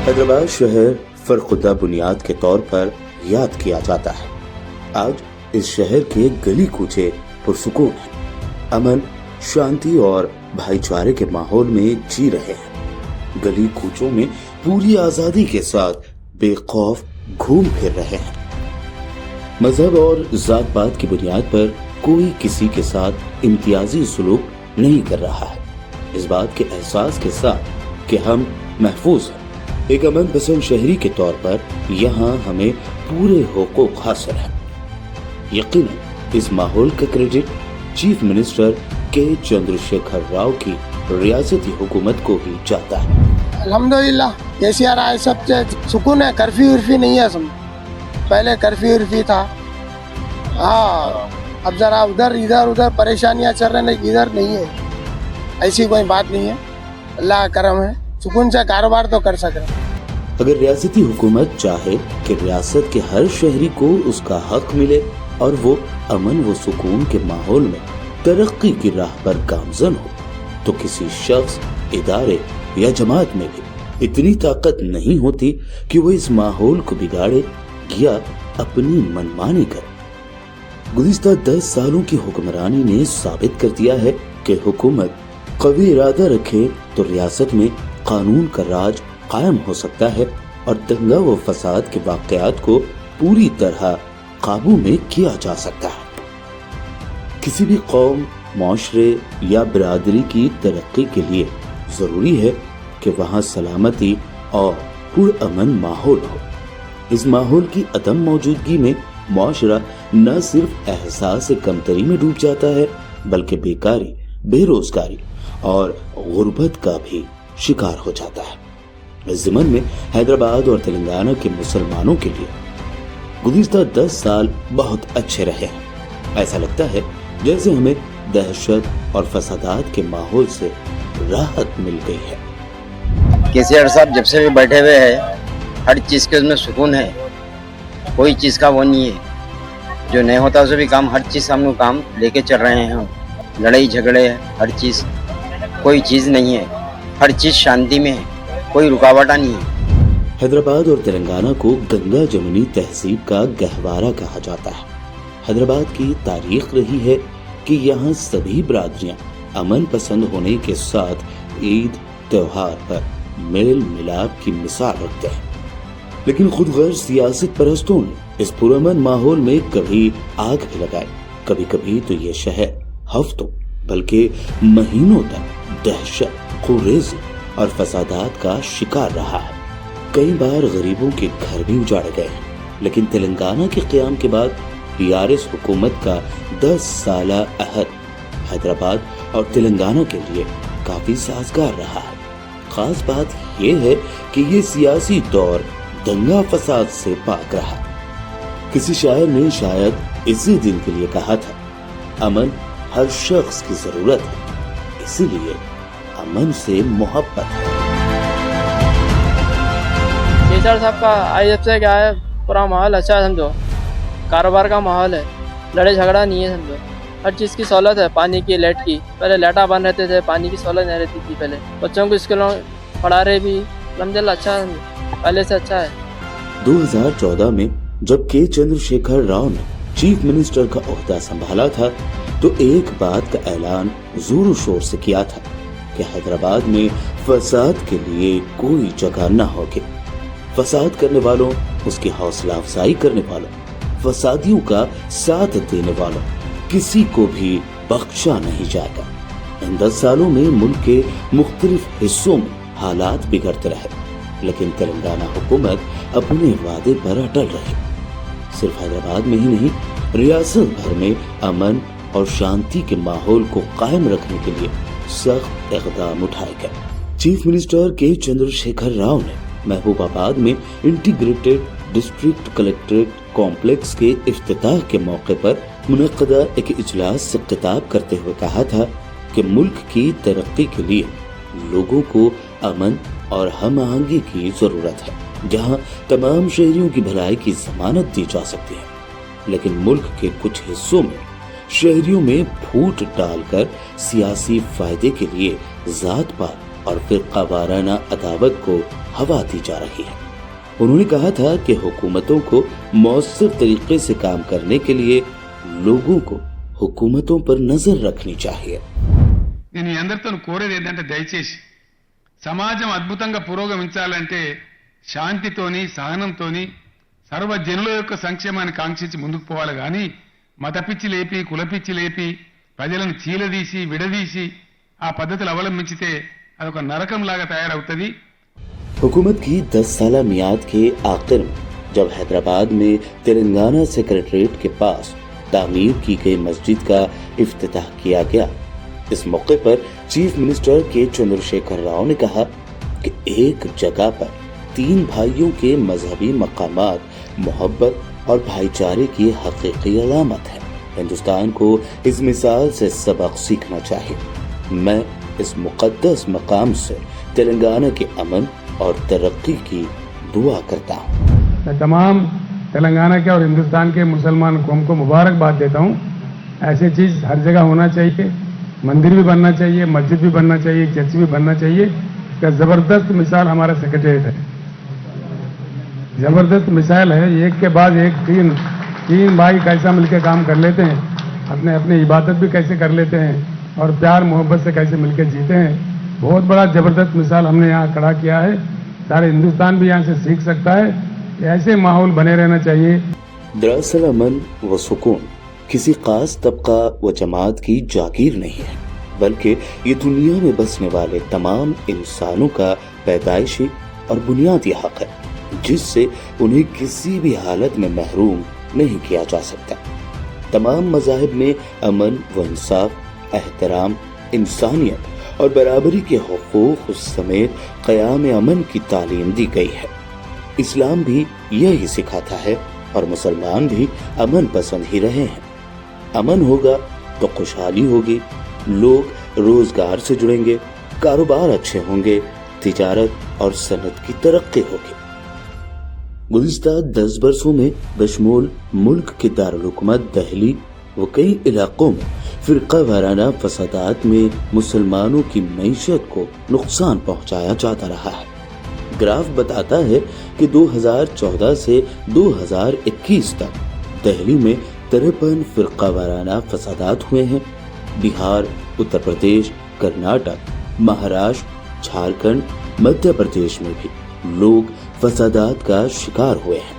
हैदराबाद शहर फरखुदा बुनियाद के तौर पर याद किया जाता है। आज इस शहर के गली कूचे पुरसुकून हैं, अमन, शांति और भाईचारे के माहौल में जी रहे हैं। गली कूचों में पूरी आजादी के साथ बेखौफ घूम फिर रहे हैं। मजहब और जात पात की बुनियाद पर कोई किसी के साथ इम्तियाजी सुलूक नहीं कर रहा है। इस बात के एहसास के साथ कि हम महफूज हैं, एक अमन पसंद शहरी के तौर पर यहाँ हमें पूरे हुकूक हासिल हैं। यकीनन इस माहौल का क्रेडिट चीफ मिनिस्टर के चंद्रशेखर राव की रियासती हुकूमत को ही जाता है। अल्हम्दुलिल्लाह केसीआर आए, सब सुकून है, कर्फ्यू वर्फ्यू नहीं है। पहले कर्फ्यू वर्फ्यू था। हाँ, अब जरा उधर इधर उधर परेशानियां चल रही हैं, इधर नहीं है। ऐसी कोई बात नहीं है, अल्लाह का करम है, सुकून से कारोबार तो कर सक रहे। अगर रियासती हुकूमत चाहे कि रियासत के हर शहरी को उसका हक मिले और वो अमन व सुकून के माहौल में तरक्की की राह पर गामजन हो, तो किसी शख्स, इदारे या जमात में भी इतनी ताकत नहीं होती कि वो इस माहौल को बिगाड़े या अपनी मनमानी करे। गुज़िश्ता 10 सालों की हुक्मरानी ने साबित कर दिया है कि हुकूमत कवी इरादा रखे तो रियासत में कानून का राज कायम हो सकता है और दंगा व फसाद के वाक़यात को पूरी तरह काबू में किया जा सकता है। किसी भी कौम, माशरे या बिरादरी की तरक्की के लिए जरूरी है कि वहाँ सलामती और पुरअमन माहौल हो। इस माहौल की अदम मौजूदगी में माशरा न सिर्फ एहसास कमतरी में डूब जाता है, बल्कि बेकारी, बेरोजगारी और गुर्बत का भी शिकार हो जाता है। इस ज़िमन में हैदराबाद और तेलंगाना के मुसलमानों के लिए गुज़िश्ता 10 साल बहुत अच्छे रहे हैं। ऐसा लगता है जैसे हमें दहशत और फसादात के माहौल से राहत मिल गई है। केसीआर साहब जब से भी बैठे हुए हैं, हर चीज़ के उसमें सुकून है, कोई चीज़ का वो नहीं है। जो नहीं होता उसे भी काम, हर चीज़ हम लोग काम लेके चल रहे हैं हम। लड़ाई झगड़े, हर चीज़, कोई चीज़ नहीं है, हर चीज़ शांति में है, कोई रुकावट नहीं है। हैदराबाद और तेलंगाना को गंगा जमुनी तहजीब का गहवारा कहा जाता है। हैदराबाद की तारीख रही है कि यहाँ सभी बरादरियाँ अमन पसंद होने के साथ ईद त्योहार पर मेल मिलाप की मिसाल रखते हैं। लेकिन खुद गर्ज सियासत परस्तों ने इस पुरअमन माहौल में कभी आग भी लगाई, कभी कभी तो ये शहर हफ्तों बल्कि महीनों तक दहशत, खुरेजी और फसादात का शिकार रहा है। कई बार गरीबों के घर भी उजाड़े गए हैं। लेकिन तेलंगाना के क़याम के बाद टीआरएस हुकूमत का 10 साला अहद हैदराबाद और तेलंगाना के लिए काफी साजगार रहा है। खास बात यह है कि ये सियासी दौर दंगा फसाद से पाक रहा। किसी शायर ने शायद इसी दिन के लिए कहा था, अमन हर शख्स की जरूरत है, इसीलिए अमन से मोहब्बत है। केसीआर साहब का आई जब से क्या है, पूरा माहौल अच्छा है, समझो कारोबार का माहौल है, लड़ाई झगड़ा नहीं है, समझो हर चीज़ की सहूलत है। पानी की, लाइट की, पहले लाइटा बंद रहते थे, पानी की सहूलत नहीं रहती थी। पहले बच्चों को स्कूलों पढ़ा रहे भी, अल्हम्दुलिल्लाह अच्छा है, पहले से अच्छा है। 2014 में जब के चंद्रशेखर राव ने चीफ मिनिस्टर का ओहदा संभाला था, तो एक बात का ऐलान जोर शोर से किया था कि हैदराबाद में फसाद के लिए कोई जगह न होगी। फसाद करने वालों, उसकी हौसला अफजाई करने वालों, फसादियों का साथ देने वालों, किसी को भी बख्शा नहीं जाएगा। इन 10 सालों में मुल्क के मुख्तलिफ हिस्सों में हालात बिगड़ते रहे, लेकिन तेलंगाना हुकूमत अपने वादे पर अटल रही। सिर्फ हैदराबाद में ही नहीं, रियासत भर में अमन और शांति के माहौल को कायम रखने के लिए सख्त इक़दाम उठाए गए। चीफ मिनिस्टर के चंद्रशेखर राव ने महबूबाबाद में इंटीग्रेटेड डिस्ट्रिक्ट कलेक्ट्रेट कॉम्प्लेक्स के इफ्तिताह के मौके पर मुनक़दा एक इजलास से खिताब करते हुए कहा था कि मुल्क की तरक्की के लिए लोगों को अमन और हम आहंगी की जरूरत है, जहां तमाम शहरियों की भलाई की जमानत दी जा सकती है। लेकिन मुल्क के कुछ हिस्सों में शहरियों में फूट डालकर सियासी फायदे के लिए जात पात और फिरका वाराना अदावत को हवा दी जा रही है। उन्होंने कहा था कि हुकूमतों को मौसर तरीके से काम करने के लिए लोगों को हुकूमतों पर नजर रखनी चाहिए। నేను ఈ అందరితో కోరేది ఏంటంటే దయచేసి సమాజం అద్భుతంగా పురోగమించాలంటే శాంతితోని సహనంతోని సర్వజనుల యొక్క సంక్షేమాన్ని కాంక్షించి ముందుకు పోవాలి కానీ మతపిచ్చి లేపి కులపిచ్చి లేపి ప్రజలను చీలదీసి విడదీసి ఆ పద్ధతులు అవలంబించితే అదొక నరకంలాగా తయారవుతుంది। हुकूमत की 10 साला मियाद के आखिर में जब हैदराबाद में तेलंगाना सेक्रेटरीट के पास तामीर की गई मस्जिद का इफ्तिताह किया गया, इस मौके पर चीफ मिनिस्टर के चंद्रशेखर राव ने कहा कि एक जगह पर 3 भाइयों के मजहबी मकामात मोहब्बत और भाईचारे की हकीकी अलामत है। हिंदुस्तान को इस मिसाल से सबक सीखना चाहिए। मैं इस मुकद्दस मकाम से तेलंगाना के अमन और तरक्की की दुआ करता हूँ। मैं तमाम तेलंगाना के और हिंदुस्तान के मुसलमान कौम को मुबारकबाद देता हूँ। ऐसी चीज़ हर जगह होना चाहिए, मंदिर भी बनना चाहिए, मस्जिद भी बनना चाहिए, चर्च भी बनना चाहिए। क्या ज़बरदस्त मिसाल हमारा सेक्रेटरीट है, ज़बरदस्त मिसाल है। एक के बाद एक तीन भाई कैसा मिलकर काम कर लेते हैं, अपने अपनी इबादत भी कैसे कर लेते हैं और प्यार मोहब्बत से कैसे मिलकर जीते हैं। बहुत बड़ा ज़बरदस्त मिसाल हमने यहाँ खड़ा किया है। सारे हिंदुस्तान भी यहाँ से सीख सकता है कि ऐसे माहौल बने रहना चाहिए। दरअसल अमन व सुकून किसी खास तबका व जमात की जागीर नहीं है, बल्कि ये दुनिया में बसने वाले तमाम इंसानों का पैदाइशी और बुनियादी हक है, जिससे उन्हें किसी भी हालत में महरूम नहीं किया जा सकता। तमाम मज़ाहिब में अमन व इंसाफ, एहतराम, इंसानियत और बराबरी के हुकूक समेत क़याम अमन की तालीम दी गई है। इस्लाम भी यही सिखाता है और मुसलमान भी अमन पसंद ही रहे हैं। अमन होगा तो खुशहाली होगी, लोग रोजगार से जुड़ेंगे, कारोबार अच्छे होंगे, तिजारत और सनत की तरक्की होगी। गुज़िश्ता 10 बरसों में बशमूल मुल्क के दारुल हुकूमत दिल्ली व कई इलाकों में फिरका वाराना फसादात में मुसलमानों की मईशत को नुकसान पहुंचाया जाता रहा है। ग्राफ बताता है कि 2014 से 2021 तक दिल्ली में 53 फिरका वाराना फसादात हुए हैं। बिहार, उत्तर प्रदेश, कर्नाटक, महाराष्ट्र, झारखंड, मध्य प्रदेश में भी लोग फसादात का शिकार हुए हैं,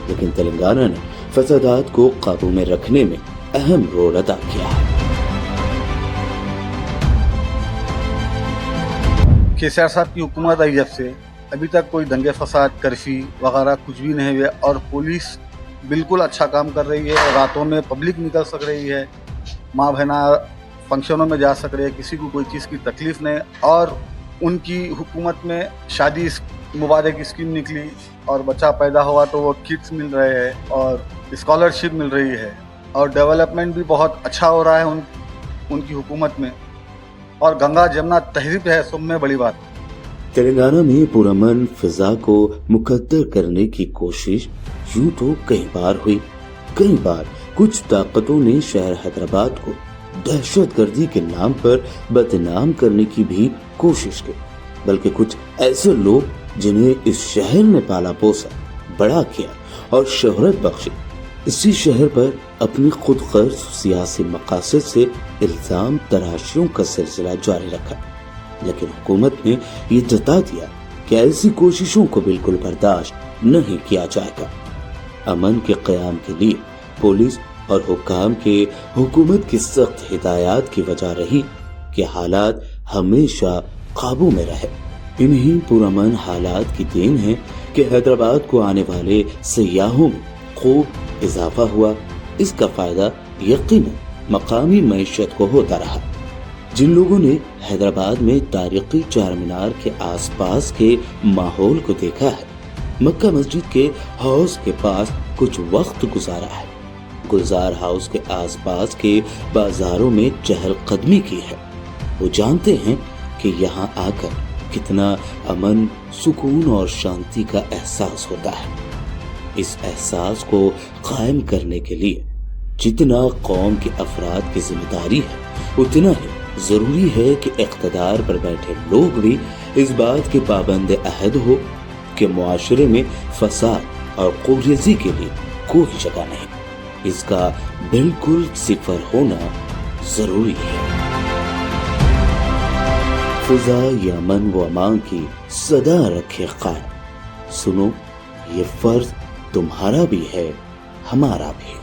लेकिन तेलंगाना ने फसादात को काबू में रखने में अहम रोल अदा किया है। केसीआर साहब की हुकूमत आई जब से अभी तक कोई दंगे फसाद, कर्फ्यू वगैरह कुछ भी नहीं हुए और पुलिस बिल्कुल अच्छा काम कर रही है। रातों में पब्लिक निकल सक रही है, माँ बहना फंक्शनों में जा सक रही है, किसी को कोई चीज़ की तकलीफ नहीं। और उनकी हुकूमत में शादी मुबारक स्कीम निकली और बच्चा पैदा हुआ तो वो किट्स मिल रहे हैं और स्कॉलरशिप मिल रही है और डेवलपमेंट भी बहुत अच्छा हो रहा है उनकी हुकूमत में। और गंगा जमुना तहरीर है सब में बड़ी बात। तेलंगाना में पुरअमन फिजा को मुकद्दर करने की कोशिश यूं तो कई बार हुई। कई बार कुछ ताकतों ने शहर हैदराबाद को दहशतगर्दी के नाम पर बदनाम करने की भी कोशिश की, बल्कि कुछ ऐसे लोग जिन्हें इस शहर ने पाला पोसा, बड़ा किया और शोहरत बख्शी, इसी शहर पर अपनी खुद गर्ज सियासी मकासद से इल्जाम तराशियों का सिलसिला जारी रखा। लेकिन हुकूमत ने ये जता दिया कि ऐसी कोशिशों को बिल्कुल बर्दाश्त नहीं किया जाएगा। अमन के क़याम के लिए पुलिस और हुक्काम के हुकूमत की सख्त हिदायत की वजह रही कि हालात हमेशा काबू में रहे। इन्हीं पुरअमन हालात की देन है कि हैदराबाद को आने वाले सयाहों में खूब इजाफा हुआ। इसका फायदा यकीनन मकामी मईशत को होता रहा। जिन लोगों ने हैदराबाद में तारीखी चार मीनार के आसपास के माहौल को देखा है, मक्का मस्जिद के हाउस के पास कुछ वक्त गुजारा है, गुलजार हाउस के आसपास के बाजारों में चहलकदमी की है, वो जानते हैं कि यहाँ आकर कितना अमन, सुकून और शांति का एहसास होता है। इस एहसास को कायम करने के लिए जितना कौम के अफराद की जिम्मेदारी है, उतना ही ضروری ہے کہ اقتدار پر بیٹھے لوگ بھی اس بات کے پابند عہد ہو کہ معاشرے میں فساد اور قوریزی کے لیے کوئی جگہ نہیں، اس کا بالکل صفر ہونا ضروری ہے۔ فضا یہ امن و امان کی صدا رکھے قائم، سنو یہ فرض تمہارا بھی ہے، ہمارا بھی۔